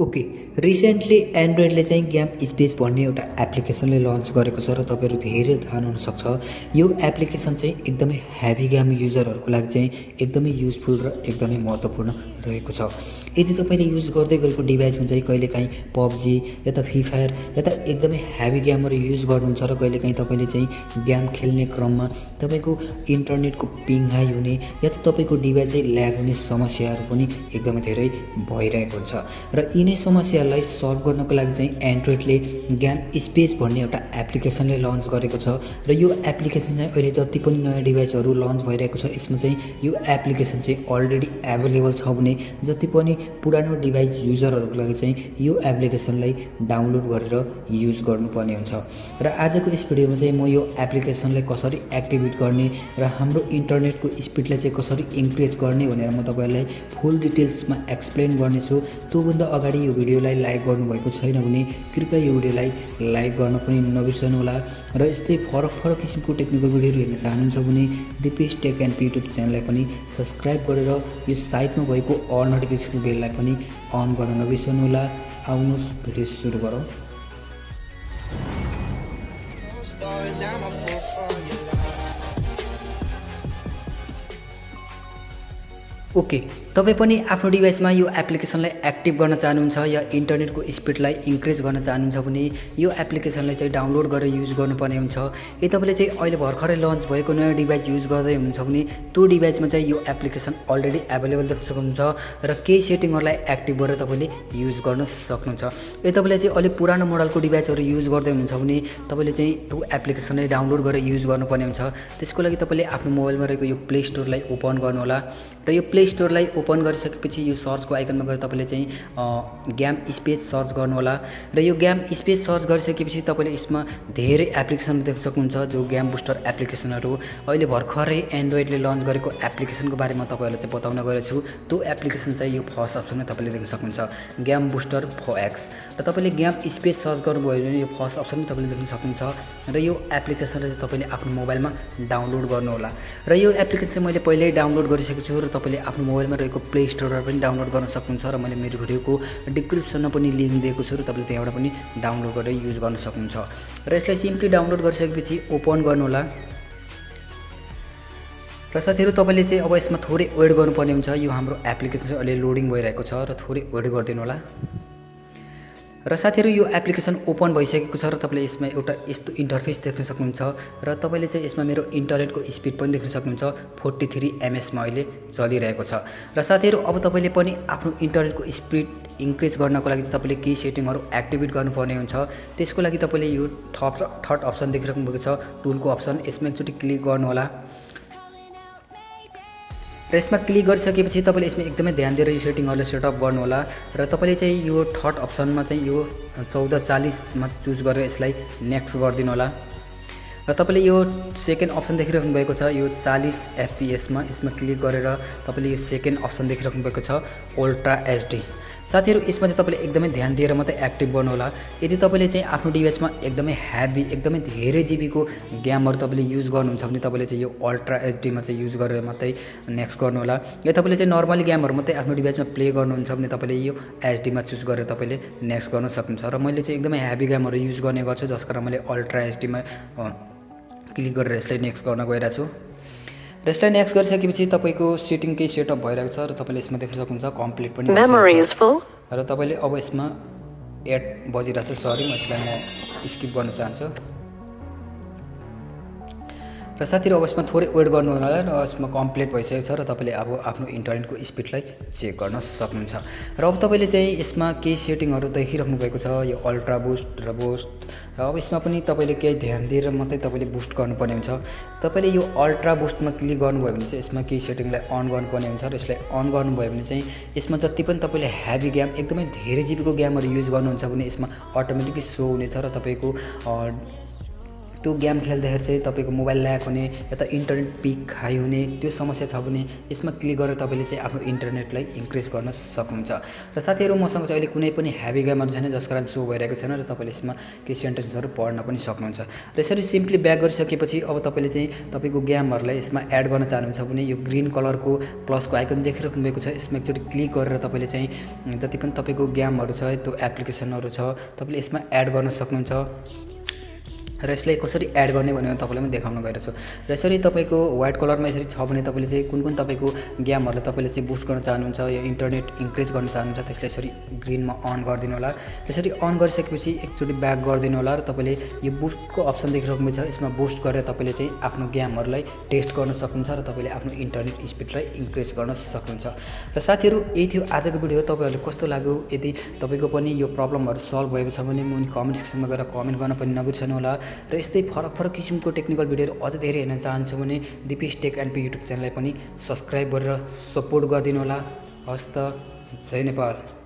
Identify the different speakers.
Speaker 1: Okay, recently एन्ड्रोइडले चाहिँ game space भन्ने एउटा एप्लिकेसनले लन्च गरेको छ र तपाईँहरू धेरै थाहा हुनसक्छ। यो एप्लिकेसन चाहिँ एकदमै हेभी गेम युजरहरूको लागि चाहिँ एकदमै युजफुल र एकदमै महत्त्वपूर्ण रहेको छ। यदि तपाईँले युज गर्दै गरेको डिभाइसमा चाहिँ कहिलेकाहीँ पबजी या त फ्री फायर या त एकदमै हेभी गेमहरू युज गर्नुहुन्छ र कहिलेकाहीँ तपाईँले चाहिँ गेम खेल्ने क्रममा तपाईँको इन्टरनेटको पिङ हाई हुने या त तपाईँको डिभाइस चाहिँ ल्याग हुने समस्याहरू पनि एकदमै धेरै भइरहेको हुन्छ र यिनै समस्यालाई सल्भ गर्नको लागि चाहिँ एन्ड्रोइडले गेम स्पेस भन्ने एउटा एप्लिकेसनले लन्च गरेको छ र यो एप्लिकेसन चाहिँ अहिले जति पनि नयाँ डिभाइसहरू लन्च भइरहेको छ यसमा चाहिँ यो एप्लिकेसन चाहिँ अलरेडी एभाइलेबल छ भने जति पनि पुरानो डिभाइस युजरहरूको लागि चाहिँ यो एप्लिकेसनलाई डाउनलोड गरेर युज गर्नुपर्ने हुन्छ। र आजको यस भिडियोमा चाहिँ म यो एप्लिकेसनलाई कसरी एक्टिभेट गर्ने र हाम्रो इन्टरनेटको स्पिडलाई चाहिँ कसरी इन्क्रिज गर्ने भनेर म तपाईँहरूलाई फुल डिटेल्समा एक्सप्लेन गर्नेछु। त्योभन्दा अगाडि यो भिडियोलाई लाइक गर्नुभएको छैन भने कृपया यो भिडियोलाई लाइक गर्न पनि नबिर्सनुहोला र यस्तै फरक फरक किसिमको टेक्निकल भिडियोहरू हेर्न चाहनुहुन्छ भने दिपेश टेक एन्ड युट्युब च्यानललाई पनि सब्सक्राइब गरेर यो साइडमा भएको अल नोटिफिकेसन बेललाई पनि अन गर्न नबिर्सनुहोला। आउनुहोस् भिडियो सुरु गरौँ। ओके, तपाईँ पनि आफ्नो डिभाइसमा यो एप्लिकेसनलाई एक्टिभ गर्न चाहनुहुन्छ या इन्टरनेटको स्पिडलाई इन्क्रिज गर्न चाहनुहुन्छ भने यो एप्लिकेसनलाई चाहिँ डाउनलोड गरेर युज गर्नुपर्ने हुन्छ। यदि तपाईँले चाहिँ अहिले भर्खरै लन्च भएको नयाँ डिभाइस युज गर्दै हुनुहुन्छ भने त्यो डिभाइसमा चाहिँ यो एप्लिकेसन अलरेडी एभाइलेबल देख्न सक्नुहुन्छ र केही सेटिङहरूलाई एक्टिभ गरेर तपाईँले युज गर्न सक्नुहुन्छ। यदि तपाईँले चाहिँ अलिक पुरानो मोडलको डिभाइसहरू युज गर्दै हुनुहुन्छ भने तपाईँले चाहिँ त्यो एप्लिकेसनलाई डाउनलोड गरेर युज गर्नुपर्ने हुन्छ। त्यसको लागि तपाईँले आफ्नो मोबाइलमा रहेको यो प्ले स्टोरलाई ओपन गर्नुहोला र यो प्ले स्टोरलाई ओपन गरिसकेपछि यो सर्चको आइकनमा गएर तपाईँले चाहिँ गेम स्पेस सर्च गर्नुहोला र यो गेम स्पेस सर्च गरिसकेपछि तपाईँले यसमा धेरै एप्लिकेसन देख्न सक्नुहुन्छ जो गेम बुस्टर एप्लिकेसनहरू अहिले भर्खरै एन्ड्रोइडले लन्च गरेको एप्लिकेसनको बारेमा तपाईँहरूलाई चाहिँ बताउन गएको छु। त्यो एप्लिकेसन चाहिँ यो फर्स्ट अप्सनमा तपाईँले देख्न सक्नुहुन्छ गेम बुस्टर 4X र तपाईँले गेम स्पेस सर्च गर्नुभयो भने यो फर्स्ट अप्सनमा तपाईँले देख्न सक्नुहुन्छ र यो एप्लिकेसनलाई चाहिँ तपाईँले आफ्नो मोबाइलमा डाउनलोड गर्नुहोला र यो एप्लिकेसन मैले पहिल्यै डाउनलोड गरिसकेको छु र तपाईँले आफ्नो मोबाइलमा रहेको प्ले स्टोरबाट पनि डाउनलोड गर्न सक्नुहुन्छ र मैले मेरो भिडियोको डिस्क्रिप्सनमा पनि लिङ्क दिएको छु र तपाईँले त्यहाँबाट पनि डाउनलोड गरेर युज गर्न सक्नुहुन्छ। र यसलाई सिम्पली डाउनलोड गरिसकेपछि ओपन गर्नुहोला र साथीहरू तपाईँले चाहिँ अब यसमा थोरै वेट गर्नुपर्ने हुन्छ। यो हाम्रो एप्लिकेसन चाहिँ अहिले लोडिङ भइरहेको छ र थोरै वेट गरिदिनु होला। र साथीहरू यो एप्लिकेसन ओपन भइसकेको छ र तपाईँले यसमा एउटा यस्तो इन्टरफेस देख्न सक्नुहुन्छ र तपाईँले चाहिँ यसमा मेरो इन्टरनेटको स्पिड पनि देख्न सक्नुहुन्छ 43 MS मा अहिले चलिरहेको छ। र साथीहरू अब तपाईँले पनि आफ्नो इन्टरनेटको स्पिड इन्क्रिज गर्नको लागि चाहिँ तपाईँले केही सेटिङहरू एक्टिभेट गर्नुपर्ने हुन्छ। त्यसको लागि तपाईँले यो थर्ड अप्सन देखिराख्नु भएको छ टुलको अप्सन, यसमा एकचोटि क्लिक गर्नुहोला र यसमा क्लिक गरिसकेपछि तपाईँले यसमा एकदमै ध्यान दिएर यो सेटिङहरूलाई सेटअप गर्नुहोला र तपाईँले चाहिँ यो थर्ड अप्सनमा चाहिँ यो 1440मा चुज गरेर यसलाई नेक्स्ट गरिदिनु होला र तपाईँले यो सेकेन्ड अप्सन देखिराख्नु भएको छ यो 40 FPS मा, यसमा क्लिक गरेर तपाईँले यो सेकेन्ड अप्सन देखिराख्नु भएको छ अल्ट्रा HD। साथीहरू यसमा चाहिँ तपाईँले एकदमै ध्यान दिएर मात्रै एक्टिभ गर्नुहोला। यदि तपाईँले चाहिँ आफ्नो डिभाइसमा एकदमै हेभी एकदमै धेरै जिबीको गेमहरू तपाईँले युज गर्नुहुन्छ भने तपाईँले चाहिँ यो अल्ट्रा एचडीमा चाहिँ युज गरेर मात्रै नेक्स्ट गर्नुहोला। या तपाईँले चाहिँ नर्मली गेमहरू मात्रै आफ्नो डिभाइसमा प्ले गर्नुहुन्छ भने तपाईँले यो एचडीमा चुज गरेर तपाईँले नेक्स्ट गर्न सक्नुहुन्छ। र मैले चाहिँ एकदमै हेभी गेमहरू युज गर्ने गर्छु जस कारण मैले अल्ट्रा एचडीमा क्लिक गरेर यसलाई नेक्स्ट गर्न गइरहेको छु। र यसलाई नेक्स्ट गरिसकेपछि तपाईँको सेटिङ केही सेटअप भइरहेको छ र तपाईँले यसमा देख्न सक्नुहुन्छ कम्प्लिट पनि र तपाईँले अब यसमा एड बजिरहेको छ। सरी, म यसलाई म स्किप गर्न चाहन्छु। र साथीहरू अब यसमा थोरै वेट गर्नु होला र यसमा कम्प्लिट भइसकेको छ र तपाईँले अब आफ्नो इन्टरनेटको स्पिडलाई चेक गर्न सक्नुहुन्छ। र अब तपाईँले चाहिँ यसमा केही सेटिङहरू देखिराख्नु भएको छ यो अल्ट्रा बुस्ट र बुस्ट र अब यसमा पनि तपाईँले केही ध्यान दिएर मात्रै तपाईँले बुस्ट गर्नुपर्ने हुन्छ। तपाईँले यो अल्ट्रा बुस्टमा क्लिक गर्नुभयो भने चाहिँ यसमा केही सेटिङलाई अन गर्नुपर्ने हुन्छ र यसलाई अन गर्नुभयो भने चाहिँ यसमा जति पनि तपाईँले हेभी गेम एकदमै धेरै जिबीको गेमहरू युज गर्नुहुन्छ भने यसमा अटोमेटिकली सो हुनेछ र तपाईँको त्यो गेम खेल्दाखेरि चाहिँ तपाईँको मोबाइल ल्याग हुने या त इन्टरनेट पिक हाई हुने त्यो समस्या छ भने यसमा क्लिक गरेर तपाईँले चाहिँ आफ्नो इन्टरनेटलाई इन्क्रिज गर्न सक्नुहुन्छ। र साथीहरू मसँग चाहिँ अहिले कुनै पनि हेभी गेमहरू छैन जस कारण सो भइरहेको छैन र तपाईँले यसमा केही सेन्टेन्सहरू पढ्न पनि सक्नुहुन्छ। र यसरी सिम्पली ब्याक गरिसकेपछि अब तपाईँले चाहिँ तपाईँको गेमहरूलाई यसमा एड गर्न चाहनुहुन्छ भने यो ग्रिन कलरको प्लसको आइकन देखिराख्नु भएको छ, यसमा एकचोटि क्लिक गरेर तपाईँले चाहिँ जति पनि तपाईँको गेमहरू छ त्यो एप्लिकेसनहरू छ तपाईँले यसमा एड गर्न सक्नुहुन्छ। र यसलाई कसरी एड गर्ने भनेर तपाईँलाई म देखाउन गइरहेको छु। र यसरी तपाईँको व्हाइट कलरमा यसरी छ भने तपाईँले चाहिँ कुन कुन तपाईँको गेमहरूलाई तपाईँले चाहिँ बुस्ट गर्न चाहनुहुन्छ या इन्टरनेट इन्क्रिज गर्न चाहनुहुन्छ त्यसलाई यसरी ग्रिनमा अन गरिदिनु होला। यसरी अन गरिसकेपछि एकचोटि ब्याक गरिदिनु होला र तपाईँले यो बुस्टको अप्सन देखिराख्नु छ, यसमा बुस्ट गरेर तपाईँले चाहिँ आफ्नो गेमहरूलाई टेस्ट गर्न सक्नुहुन्छ र तपाईँले आफ्नो इन्टरनेट स्पिडलाई इन्क्रिज गर्न सक्नुहुन्छ। र साथीहरू यही थियो आजको भिडियो। तपाईँहरूले कस्तो लाग्यो? यदि तपाईँको पनि यो प्रब्लमहरू सल्भ भएको छ भने मुनि कमेन्ट सेक्सनमा गएर कमेन्ट गर्न पनि नबिर्सनु होला। र यस्तै फरक किसिमको टेक्निकल भिडियोहरू अझ धेरै हेर्न चाहन्छु भने Dipesh tech and P YouTube च्यानललाई पनि सब्सक्राइब गरेर सपोर्ट गरिदिनु होला। हस्त जय नेपाल।